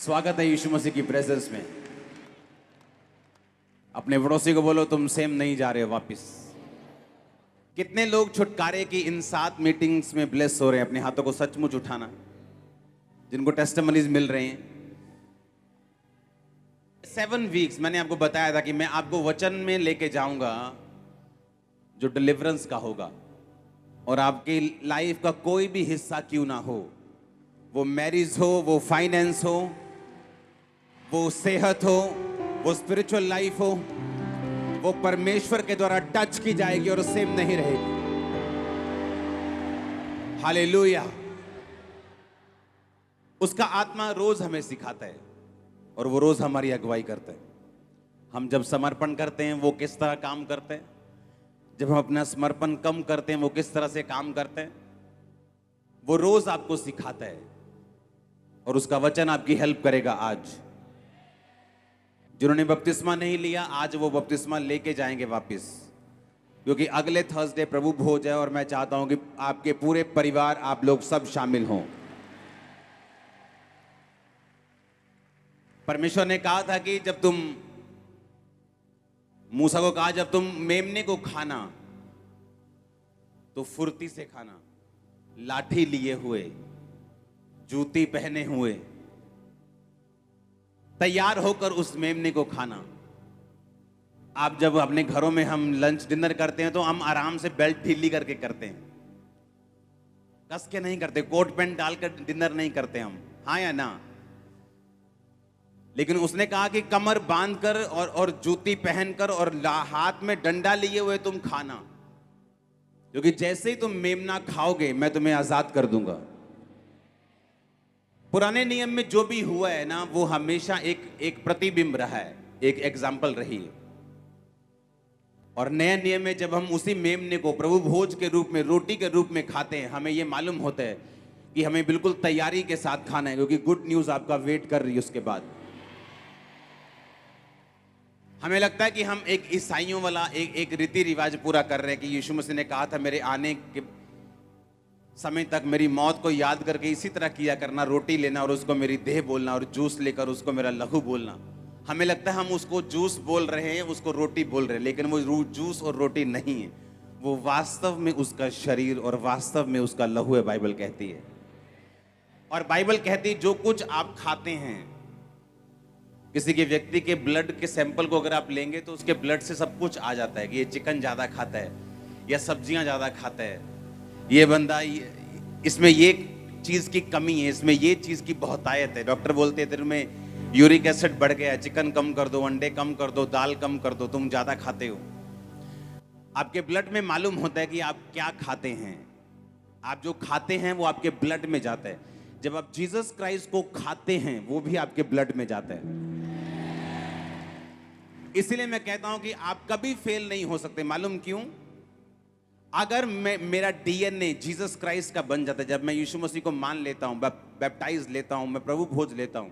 स्वागत है यीशु मसीह की प्रेजेंस में। अपने पड़ोसी को बोलो तुम सेम नहीं जा रहे हो वापिस। कितने लोग छुटकारे की इन 7 मीटिंग्स में ब्लेस हो रहे हैं? अपने हाथों को सचमुच उठाना, जिनको टेस्टिमनीज मिल रहे हैं। 7 वीक्स मैंने आपको बताया था कि मैं आपको वचन में लेके जाऊंगा जो डिलीवरेंस का होगा, और आपकी लाइफ का कोई भी हिस्सा क्यों ना हो, वो मैरिज हो, वो फाइनेंस हो, वो सेहत हो, वो स्पिरिचुअल लाइफ हो, वो परमेश्वर के द्वारा टच की जाएगी और सेम नहीं रहेगी। हालेलुया। उसका आत्मा रोज हमें सिखाता है और वो रोज हमारी अगुवाई करता है। हम जब समर्पण करते हैं वो किस तरह काम करते हैं, जब हम अपना समर्पण कम करते हैं वो किस तरह से काम करते हैं, वो रोज आपको सिखाता है और उसका वचन आपकी हेल्प करेगा। आज जिन्होंने बपतिस्मा नहीं लिया, आज वो बपतिस्मा लेके जाएंगे वापस, क्योंकि अगले थर्सडे प्रभु भोज है और मैं चाहता हूं कि आपके पूरे परिवार, आप लोग सब शामिल हों। परमेश्वर ने कहा था कि जब तुम, मूसा को कहा जब तुम मेमने को खाना तो फुर्ती से खाना, लाठी लिए हुए, जूती पहने हुए, तैयार होकर उस मेमने को खाना। आप जब अपने घरों में हम लंच डिनर करते हैं तो हम आराम से बेल्ट ढीली करके करते हैं, कस के नहीं करते, कोट पैंट डालकर डिनर नहीं करते हम, हाँ या ना? लेकिन उसने कहा कि कमर बांधकर और जूती पहनकर और हाथ में डंडा लिए हुए तुम खाना, क्योंकि जैसे ही तुम मेमना खाओगे मैं तुम्हें आजाद कर दूंगा। पुराने नियम में जो भी हुआ है ना, वो हमेशा एक प्रतिबिंब रहा है, एक एग्जाम्पल रही है। और नए नियम में जब हम उसी मेमने को प्रभु भोज के रूप में, रोटी के रूप में खाते हैं, हमें यह मालूम होता है कि हमें बिल्कुल तैयारी के साथ खाना है, क्योंकि गुड न्यूज आपका वेट कर रही है। उसके बाद हमें लगता है कि हम एक ईसाइयों वाला एक रीति रिवाज पूरा कर रहे हैं कि यीशु मसीह ने कहा था मेरे आने के समय तक मेरी मौत को याद करके इसी तरह किया करना, रोटी लेना और उसको मेरी देह बोलना, और जूस लेकर उसको मेरा लहू बोलना। हमें लगता है हम उसको जूस बोल रहे हैं, उसको रोटी बोल रहे हैं, लेकिन वो जूस और रोटी नहीं है, वो वास्तव में उसका शरीर और वास्तव में उसका लहू है, बाइबल कहती है। और बाइबल कहती है जो कुछ आप खाते हैं, किसी के व्यक्ति के ब्लड के सैंपल को अगर आप लेंगे तो उसके ब्लड से सब कुछ आ जाता है कि ये चिकन ज्यादा खाता है या सब्जियां ज्यादा खाता है, ये बंदा इसमें ये चीज की कमी है, इसमें ये चीज की बहुतायत है। डॉक्टर बोलते हैं तेरे में यूरिक एसिड बढ़ गया है, चिकन कम कर दो, अंडे कम कर दो, दाल कम कर दो, तुम ज्यादा खाते हो। आपके ब्लड में मालूम होता है कि आप क्या खाते हैं। आप जो खाते हैं वो आपके ब्लड में जाता है। जब आप जीसस क्राइस्ट को खाते हैं वो भी आपके ब्लड में जाता है। इसलिए मैं कहता हूं कि आप कभी फेल नहीं हो सकते। मालूम क्यों? अगर मेरा डीएनए जीसस क्राइस्ट का बन जाता है, जब मैं यीशु मसीह को मान लेता हूं, बैप्टाइज लेता हूं, मैं प्रभु भोज लेता हूं,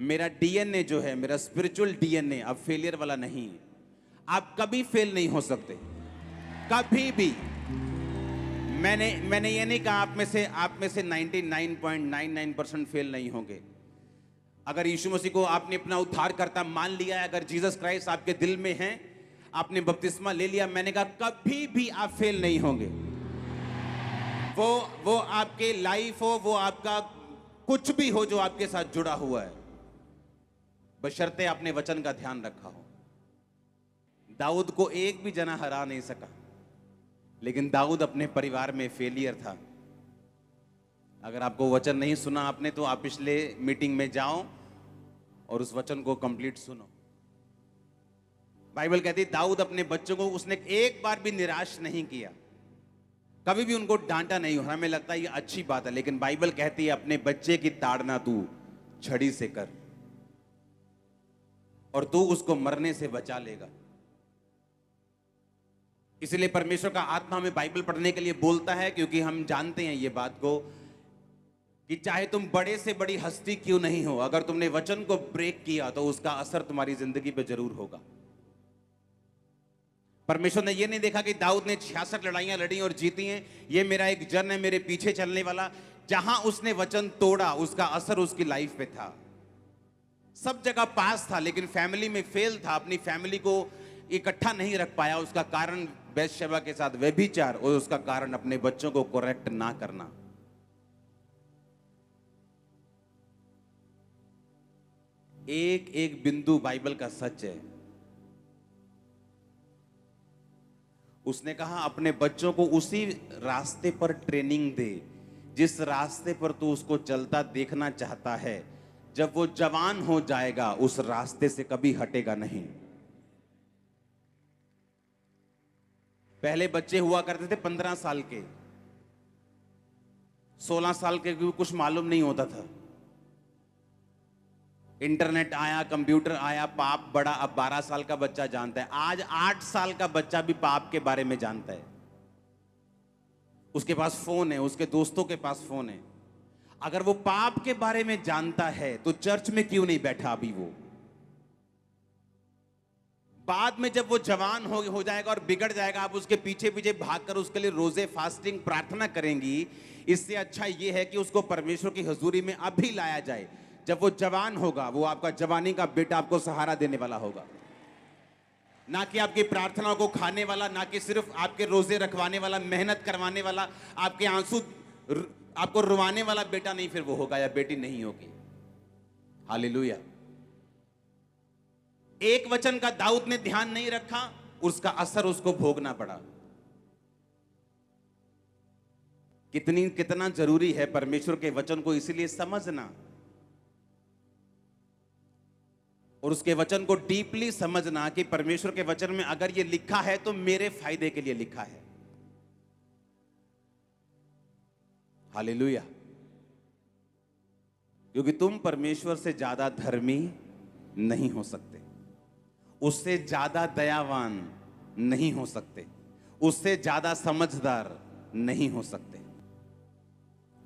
मेरा डीएनए जो है, मेरा स्पिरिचुअल डीएनए अब फेलियर वाला नहीं है। आप कभी फेल नहीं हो सकते, कभी भी। मैंने ये नहीं कहा आप में से 99.99% फेल नहीं होंगे। अगर यीशु मसीह को आपने अपना उद्धारकर्ता मान लिया है, अगर जीसस क्राइस्ट आपके दिल में है, आपने बपतिस्मा ले लिया, मैंने कहा कभी भी आप फेल नहीं होंगे। वो आपके लाइफ हो, वो आपका कुछ भी हो जो आपके साथ जुड़ा हुआ है, बशर्ते आपने वचन का ध्यान रखा हो। दाऊद को एक भी जना हरा नहीं सका, लेकिन दाऊद अपने परिवार में फेलियर था। अगर आपको वचन नहीं सुना आपने, तो आप पिछले मीटिंग में जाओ और उस वचन को कंप्लीट सुनो। बाइबल कहती है दाऊद अपने बच्चों को उसने एक बार भी निराश नहीं किया, कभी भी उनको डांटा नहीं। हमें लगता है ये अच्छी बात है, लेकिन बाइबल कहती है अपने बच्चे की ताड़ना तू छड़ी से कर और तू उसको मरने से बचा लेगा। इसलिए परमेश्वर का आत्मा हमें बाइबल पढ़ने के लिए बोलता है, क्योंकि हम जानते हैं ये बात को कि चाहे तुम बड़े से बड़ी हस्ती क्यों नहीं हो, अगर तुमने वचन को ब्रेक किया तो उसका असर तुम्हारी जिंदगी पे जरूर होगा। परमेश्वर ने यह नहीं देखा कि दाऊद ने 66 लड़ाइयां लड़ी और जीती हैं, ये मेरा एक जन है मेरे पीछे चलने वाला। जहां उसने वचन तोड़ा उसका असर उसकी लाइफ पे था। सब जगह पास था लेकिन फैमिली में फेल था, अपनी फैमिली को इकट्ठा नहीं रख पाया। उसका कारण बैतशेबा के साथ व्यभिचार और उसका कारण अपने बच्चों को करेक्ट ना करना। एक एक बिंदु बाइबल का सच है। उसने कहा अपने बच्चों को उसी रास्ते पर ट्रेनिंग दे जिस रास्ते पर तू उसको चलता देखना चाहता है। जब वो जवान हो जाएगा उस रास्ते से कभी हटेगा नहीं। पहले बच्चे हुआ करते थे 15 साल के, 16 साल के, कुछ मालूम नहीं होता था। इंटरनेट आया, कंप्यूटर आया, पाप बड़ा, अब 12 साल का बच्चा जानता है। आज 8 साल का बच्चा भी पाप के बारे में जानता है। उसके पास फोन है, उसके दोस्तों के पास फोन है। अगर वो पाप के बारे में जानता है तो चर्च में क्यों नहीं बैठा अभी वो? बाद में जब वो जवान हो जाएगा और बिगड़ जाएगा, आप उसके पीछे पीछे भागकर उसके लिए रोजे, फास्टिंग, प्रार्थना करेंगी। इससे अच्छा ये है कि उसको परमेश्वर की हजूरी में अभी लाया जाए। जब वो जवान होगा, वो आपका जवानी का बेटा आपको सहारा देने वाला होगा, ना कि आपकी प्रार्थनाओं को खाने वाला, ना कि सिर्फ आपके रोजे रखवाने वाला, मेहनत करवाने वाला, आपके आंसू आपको रुवाने वाला बेटा नहीं फिर वो होगा या बेटी नहीं होगी। हालेलुया। एक वचन का दाऊद ने ध्यान नहीं रखा, उसका असर उसको भोगना पड़ा। कितना जरूरी है परमेश्वर के वचन को इसीलिए समझना और उसके वचन को डीपली समझना कि परमेश्वर के वचन में अगर ये लिखा है तो मेरे फायदे के लिए लिखा है। हालेलुया। क्योंकि तुम परमेश्वर से ज्यादा धर्मी नहीं हो सकते, उससे ज्यादा दयावान नहीं हो सकते, उससे ज्यादा समझदार नहीं हो सकते।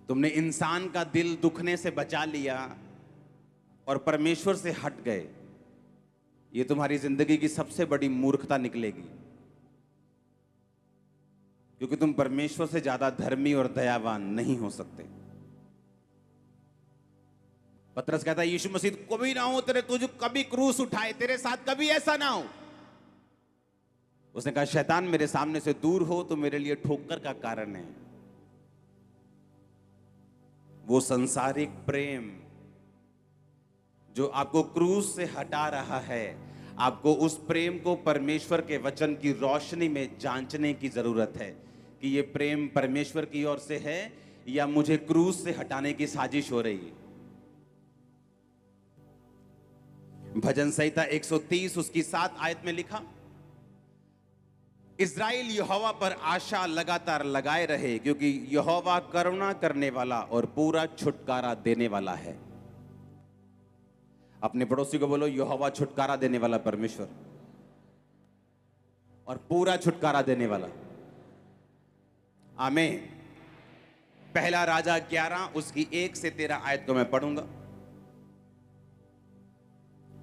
तुमने इंसान का दिल दुखने से बचा लिया और परमेश्वर से हट गए। ये तुम्हारी जिंदगी की सबसे बड़ी मूर्खता निकलेगी, क्योंकि तुम परमेश्वर से ज्यादा धर्मी और दयावान नहीं हो सकते। पतरस कहता है यीशु मसीह कभी ना हो तेरे, तुझे कभी क्रूस उठाए, तेरे साथ कभी ऐसा ना हो। उसने कहा शैतान मेरे सामने से दूर हो तो मेरे लिए ठोकर का कारण है। वो संसारिक प्रेम जो आपको क्रूस से हटा रहा है, आपको उस प्रेम को परमेश्वर के वचन की रोशनी में जांचने की जरूरत है कि ये प्रेम परमेश्वर की ओर से है या मुझे क्रूस से हटाने की साजिश हो रही है। भजन संहिता 130 उसकी 7 आयत में लिखा, इस्राएल यहोवा पर आशा लगातार लगाए रहे, क्योंकि यहोवा करुणा करने वाला और पूरा छुटकारा देने वाला है। अपने पड़ोसी को बोलो यहोवा छुटकारा देने वाला परमेश्वर और पूरा छुटकारा देने वाला। आमीन। पहला राजा 11 उसकी 1 से 13 आयत को मैं पढ़ूंगा।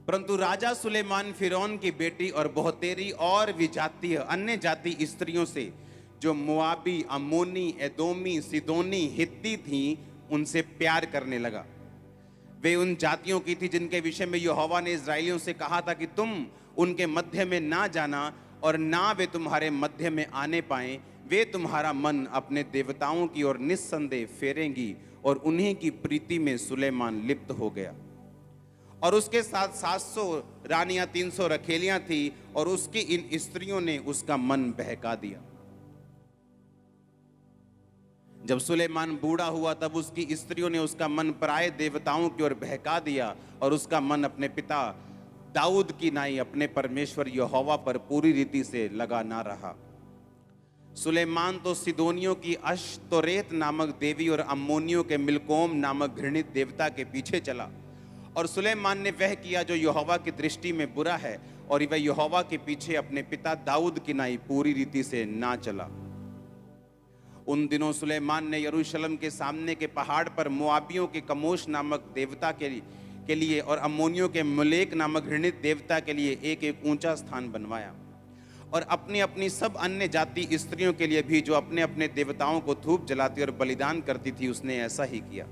परंतु राजा सुलेमान फिरौन की बेटी और बहुतेरी और विजातीय अन्य जाति स्त्रियों से जो मोआबी, अम्मोनी, एदोमी, सिदोनी, हित्ती थीं, उनसे प्यार करने लगा। वे उन जातियों की थी जिनके विषय में यहोवा ने इस्राएलियों से कहा था कि तुम उनके मध्य में ना जाना और ना वे तुम्हारे मध्य में आने पाएं। वे तुम्हारा मन अपने देवताओं की ओर निस्संदेह फेरेंगी। और उन्हीं की प्रीति में सुलेमान लिप्त हो गया और उसके साथ 700 रानियां, 300 रखेलियां थी और उसकी इन स्त्रियों ने उसका मन बहका दिया। जब सुलेमान बूढ़ा हुआ तब उसकी स्त्रियों ने उसका मन पराये देवताओं की ओर बहका दिया और उसका मन अपने पिता दाऊद की नाई अपने परमेश्वर यहोवा पर पूरी रीति से लगा ना रहा। सुलेमान तो सिदोनियों की अश्तोरेत नामक देवी और अम्मोनियों के मिलकोम नामक घृणित देवता के पीछे चला। और सुलेमान ने वह किया जो यहोवा की दृष्टि में बुरा है, और वह यहोवा के पीछे अपने पिता दाऊद की नाई पूरी रीति से ना चला। उन दिनों सुलेमान ने यरूशलेम के सामने के पहाड़ पर मोआबियों के कमोश नामक देवता के लिए और अम्मोनियों के मोलेक नामक घृणित देवता के लिए एक एक ऊंचा स्थान बनवाया। और अपनी अपनी सब अन्य जाति स्त्रियों के लिए भी जो अपने अपने देवताओं को धूप जलाती और बलिदान करती थी, उसने ऐसा ही किया।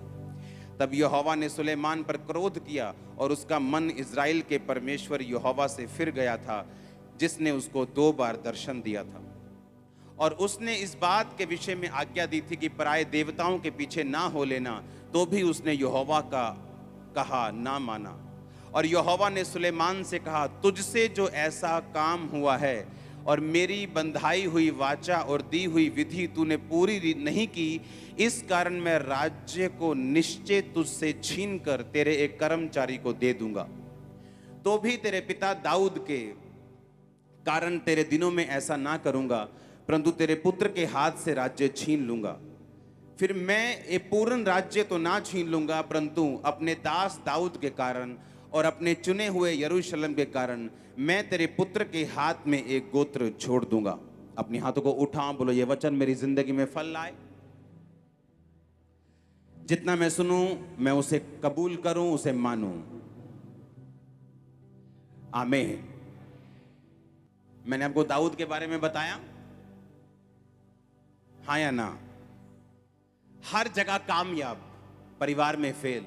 तब यहोवा ने सुलेमान पर क्रोध किया और उसका मन इज़राइल के परमेश्वर यहोवा से फिर गया था, जिसने उसको 2 बार दर्शन दिया था। और उसने इस बात के विषय में आज्ञा दी थी कि पराये देवताओं के पीछे ना हो लेना, तो भी उसने यहोवा का कहा ना माना। और यहोवा ने सुलेमान से कहा, तुझसे जो ऐसा काम हुआ है और मेरी बंधाई हुई वाचा और दी हुई विधि तूने पूरी नहीं की, इस कारण मैं राज्य को निश्चय तुझसे छीन कर तेरे एक कर्मचारी को दे दूंगा। तो भी तेरे पिता दाऊद के कारण तेरे दिनों में ऐसा ना करूंगा, परंतु तेरे पुत्र के हाथ से राज्य छीन लूंगा। फिर मैं ये पूर्ण राज्य तो ना छीन लूंगा, परंतु अपने दास दाऊद के कारण और अपने चुने हुए यरूशलेम के कारण मैं तेरे पुत्र के हाथ में एक गोत्र छोड़ दूंगा। अपने हाथों को उठा, बोलो ये वचन मेरी जिंदगी में फल लाए। जितना मैं सुनूं मैं उसे कबूल करूं, उसे मानूं। आमीन। मैंने आपको दाऊद के बारे में बताया, हाँ या ना? हर जगह कामयाब, परिवार में फेल,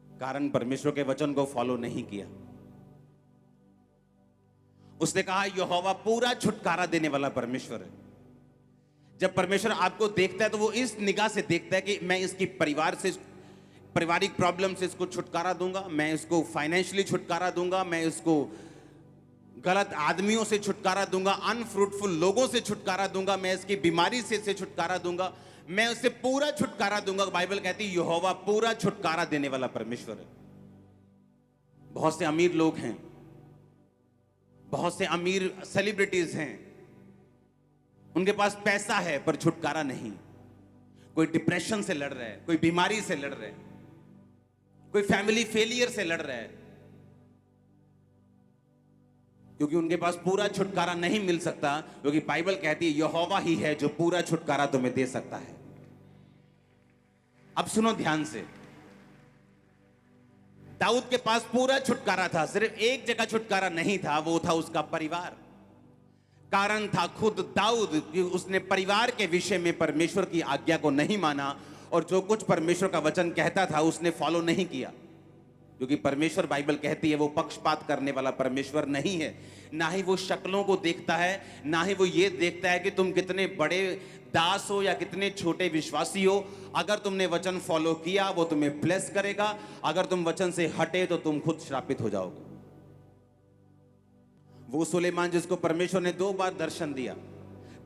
कारण परमेश्वर के वचन को फॉलो नहीं किया। उसने कहा यहोवा पूरा छुटकारा देने वाला परमेश्वर है। जब परमेश्वर आपको देखता है तो वो इस निगाह से देखता है कि मैं इसकी पारिवारिक प्रॉब्लम से इसको छुटकारा दूंगा, मैं इसको फाइनेंशियली छुटकारा दूंगा, मैं इसको गलत आदमियों से छुटकारा दूंगा, अनफ्रूटफुल लोगों से छुटकारा दूंगा, मैं इसकी बीमारी से छुटकारा दूंगा, मैं उसे पूरा छुटकारा दूंगा। बाइबल कहती है यहोवा पूरा छुटकारा देने वाला परमेश्वर है। बहुत से अमीर लोग हैं, बहुत से अमीर सेलिब्रिटीज हैं, उनके पास पैसा है पर छुटकारा नहीं। कोई डिप्रेशन से लड़ रहा है, कोई बीमारी से लड़ रहा है, कोई फैमिली फेलियर से लड़ रहा है, क्योंकि उनके पास पूरा छुटकारा नहीं मिल सकता, क्योंकि बाइबल कहती है यहोवा ही है जो पूरा छुटकारा तुम्हें दे सकता है। अब सुनो ध्यान से, दाऊद के पास पूरा छुटकारा था, सिर्फ एक जगह छुटकारा नहीं था, वो था उसका परिवार। कारण था खुद दाऊद कि उसने परिवार के विषय में परमेश्वर की आज्ञा को नहीं माना, और जो कुछ परमेश्वर का वचन कहता था उसने फॉलो नहीं किया। क्योंकि परमेश्वर, बाइबल कहती है, वो पक्षपात करने वाला परमेश्वर नहीं है। ना ही वो शक्लों को देखता है, ना ही वो ये देखता है कि तुम कितने बड़े दास हो या कितने छोटे विश्वासी हो। अगर तुमने वचन फॉलो किया वो तुम्हें ब्लेस करेगा, अगर तुम वचन से हटे तो तुम खुद श्रापित हो जाओगे। वो सुलेमान जिसको परमेश्वर ने 2 बार दर्शन दिया,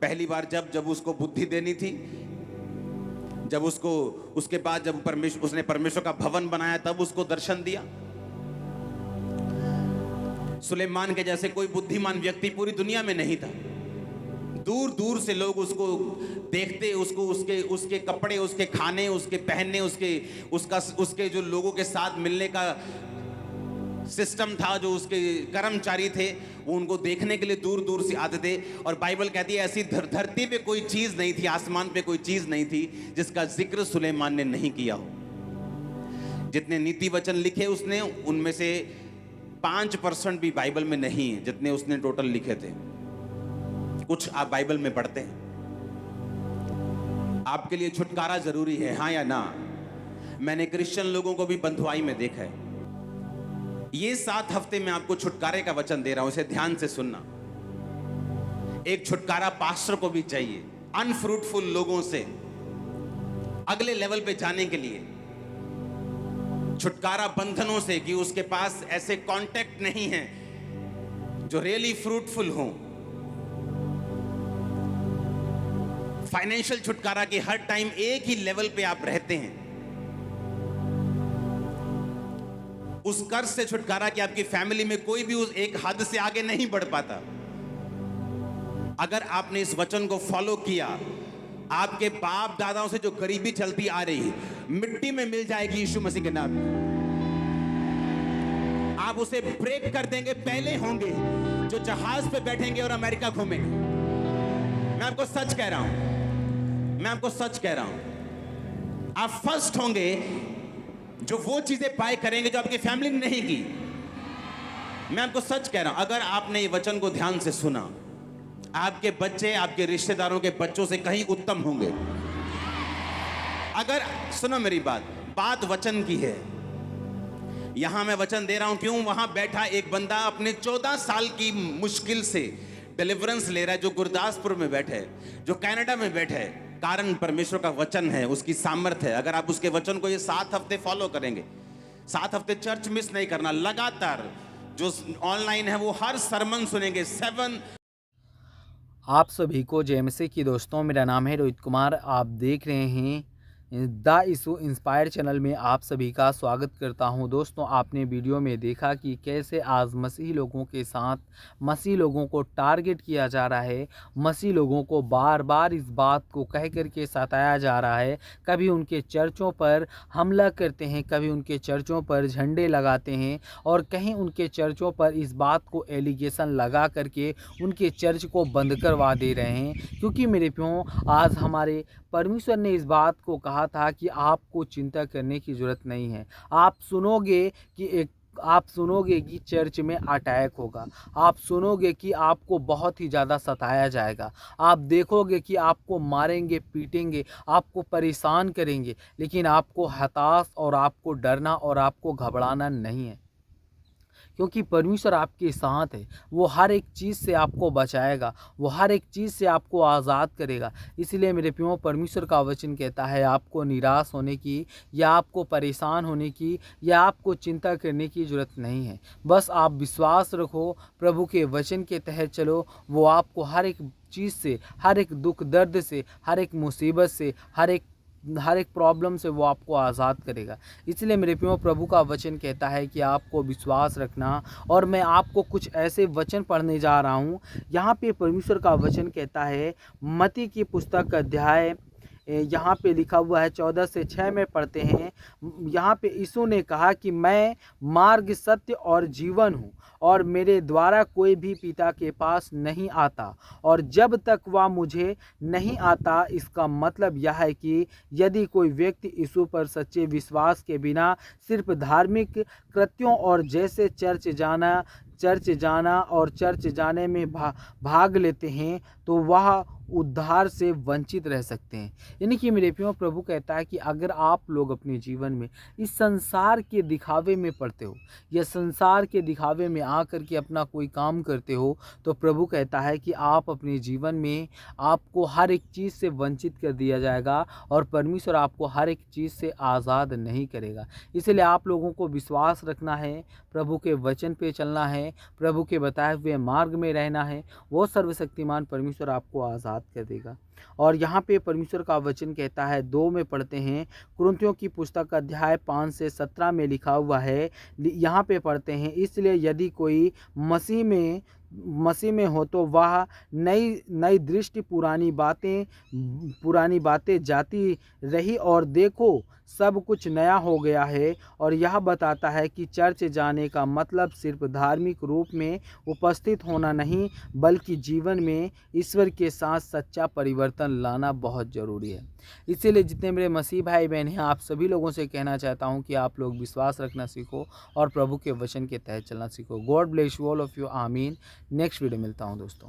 पहली बार जब उसको बुद्धि देनी थी, जब उसको, उसके बाद जब उसने परमेश्वर का भवन बनाया तब उसको दर्शन दिया। सुलेमान के जैसे कोई बुद्धिमान व्यक्ति पूरी दुनिया में नहीं था। दूर दूर से लोग उसको देखते, उसको उसके कपड़े, उसके खाने, उसके पहनने, उसके जो लोगों के साथ मिलने का सिस्टम था, जो उसके कर्मचारी थे, वो उनको देखने के लिए दूर दूर से आते थे। और बाइबल कहती है ऐसी धरती पे कोई चीज नहीं थी, आसमान पे कोई चीज नहीं थी जिसका जिक्र सुलेमान ने नहीं किया हो। जितने नीति वचन लिखे उसने, उनमें से 5% भी बाइबल में नहीं है जितने उसने टोटल लिखे थे। कुछ आप बाइबल में पढ़ते हैं। आपके लिए छुटकारा जरूरी है, हाँ या ना? मैंने क्रिश्चियन लोगों को भी बंधुआई में देखा है। ये 7 हफ्ते में आपको छुटकारे का वचन दे रहा हूं, इसे ध्यान से सुनना। एक छुटकारा पास्टर को भी चाहिए अनफ्रूटफुल लोगों से अगले लेवल पे जाने के लिए। छुटकारा बंधनों से, कि उसके पास ऐसे कांटेक्ट नहीं है जो रियली फ्रूटफुल हो। फाइनेंशियल छुटकारा कि हर टाइम एक ही लेवल पे आप रहते हैं। उस कर्ज से छुटकारा कि आपकी फैमिली में कोई भी उस एक हद से आगे नहीं बढ़ पाता। अगर आपने इस वचन को फॉलो किया, आपके बाप दादाओं से जो गरीबी चलती आ रही मिट्टी में मिल जाएगी यीशु मसीह के नाम में। आप उसे ब्रेक कर देंगे। पहले होंगे जो जहाज पे बैठेंगे और अमेरिका घूमेंगे। मैं आपको सच कह रहा हूं, मैं आपको सच कह रहा हूं। आप फर्स्ट होंगे जो वो चीजें बाय करेंगे जो आपकी फैमिली ने नहीं की। मैं आपको सच कह रहा हूं, अगर आपने ये वचन को ध्यान से सुना, आपके बच्चे आपके रिश्तेदारों के बच्चों से कहीं उत्तम होंगे। अगर सुनो मेरी बात वचन की है। यहां मैं वचन दे रहा हूं, क्यों? वहां बैठा एक बंदा अपने 14 साल की मुश्किल से डिलीवरेंस ले रहा है, जो गुरदासपुर में बैठा है, जो कनाडा में बैठा है। कारण परमेश्वर का वचन है, उसकी सामर्थ है। अगर आप उसके वचन को ये 7 हफ्ते फॉलो करेंगे, 7 हफ्ते चर्च मिस नहीं करना, लगातार जो ऑनलाइन है वो हर सरमन सुनेंगे। 7 आप सभी को जय मसीह की दोस्तों, मेरा नाम है रोहित कुमार। आप देख रहे हैं द इशू इंस्पायर चैनल में आप सभी का स्वागत करता हूं। दोस्तों, आपने वीडियो में देखा कि कैसे आज मसीही लोगों के साथ मसीही लोगों को टारगेट किया जा रहा है। मसीही लोगों को बार बार इस बात को कह कर के सताया जा रहा है। कभी उनके चर्चों पर हमला करते हैं, कभी उनके चर्चों पर झंडे लगाते हैं, और कहीं उनके चर्चों पर इस बात को एलिगेशन लगा करके उनके चर्च को बंद करवा दे रहे हैं। क्योंकि मेरे प्यो, आज हमारे परमेश्वर ने इस बात को कहा था कि आपको चिंता करने की ज़रूरत नहीं है। आप सुनोगे कि चर्च में अटैक होगा, आप सुनोगे कि आपको बहुत ही ज़्यादा सताया जाएगा, आप देखोगे कि आपको मारेंगे, पीटेंगे, आपको परेशान करेंगे, लेकिन आपको हताश और आपको डरना और आपको घबराना नहीं है। क्योंकि परमेश्वर आपके साथ है। वो हर एक चीज़ से आपको बचाएगा, वो हर एक चीज़ से आपको आज़ाद करेगा। इसलिए मेरे प्रियो, परमेश्वर का वचन कहता है आपको निराश होने की, या आपको परेशान होने की, या आपको चिंता करने की ज़रूरत नहीं है। बस आप विश्वास रखो, प्रभु के वचन के तहत चलो। वो आपको हर एक चीज़ से, हर एक दुख दर्द से, हर एक मुसीबत से, हर एक प्रॉब्लम से वो आपको आज़ाद करेगा। इसलिए मेरे प्रियो, प्रभु का वचन कहता है कि आपको विश्वास रखना। और मैं आपको कुछ ऐसे वचन पढ़ने जा रहा हूँ। यहाँ पे परमेश्वर का वचन कहता है, मत्ती की पुस्तक अध्याय यहाँ पे लिखा हुआ है 14 से 6 में पढ़ते हैं। यहाँ पे यीशु ने कहा कि मैं मार्ग, सत्य और जीवन हूँ, और मेरे द्वारा कोई भी पिता के पास नहीं आता, और जब तक वह मुझे नहीं आता। इसका मतलब यह है कि यदि कोई व्यक्ति यीशु पर सच्चे विश्वास के बिना सिर्फ धार्मिक कृत्यों और जैसे चर्च जाना और चर्च जाने में भाग लेते हैं, तो वह उद्धार से वंचित रह सकते हैं। यानी कि मेरे प्रियो, प्रभु कहता है कि अगर आप लोग अपने जीवन में इस संसार के दिखावे में पड़ते हो, या संसार के दिखावे में आकर के अपना कोई काम करते हो, तो प्रभु कहता है कि आप अपने जीवन में आपको हर एक चीज़ से वंचित कर दिया जाएगा, और परमेश्वर आपको हर एक चीज़ से आज़ाद नहीं करेगा। इसलिए आप लोगों को विश्वास रखना है, प्रभु के वचन पे चलना है, प्रभु के बताए हुए मार्ग में रहना है। वो सर्वशक्तिमान परमेश्वर आपको आज़ाद कर देगा। और यहाँ पे परमेश्वर का वचन कहता है, 2 में पढ़ते हैं, कुरिन्थियों की पुस्तक अध्याय 5 से 17 में लिखा हुआ है। यहाँ पे पढ़ते हैं, इसलिए यदि कोई मसीह में हो तो वह नई नई दृष्टि, पुरानी बातें जाती रही, और देखो सब कुछ नया हो गया है। और यह बताता है कि चर्च जाने का मतलब सिर्फ धार्मिक रूप में उपस्थित होना नहीं, बल्कि जीवन में ईश्वर के साथ सच्चा परिवर्तन लाना बहुत ज़रूरी है। इसीलिए जितने मेरे मसीह भाई बहन हैं, आप सभी लोगों से कहना चाहता हूं कि आप लोग विश्वास रखना सीखो और प्रभु के वचन के तहत चलना सीखो। God bless you all of you. आमीन। नेक्स्ट वीडियो मिलता हूं दोस्तों।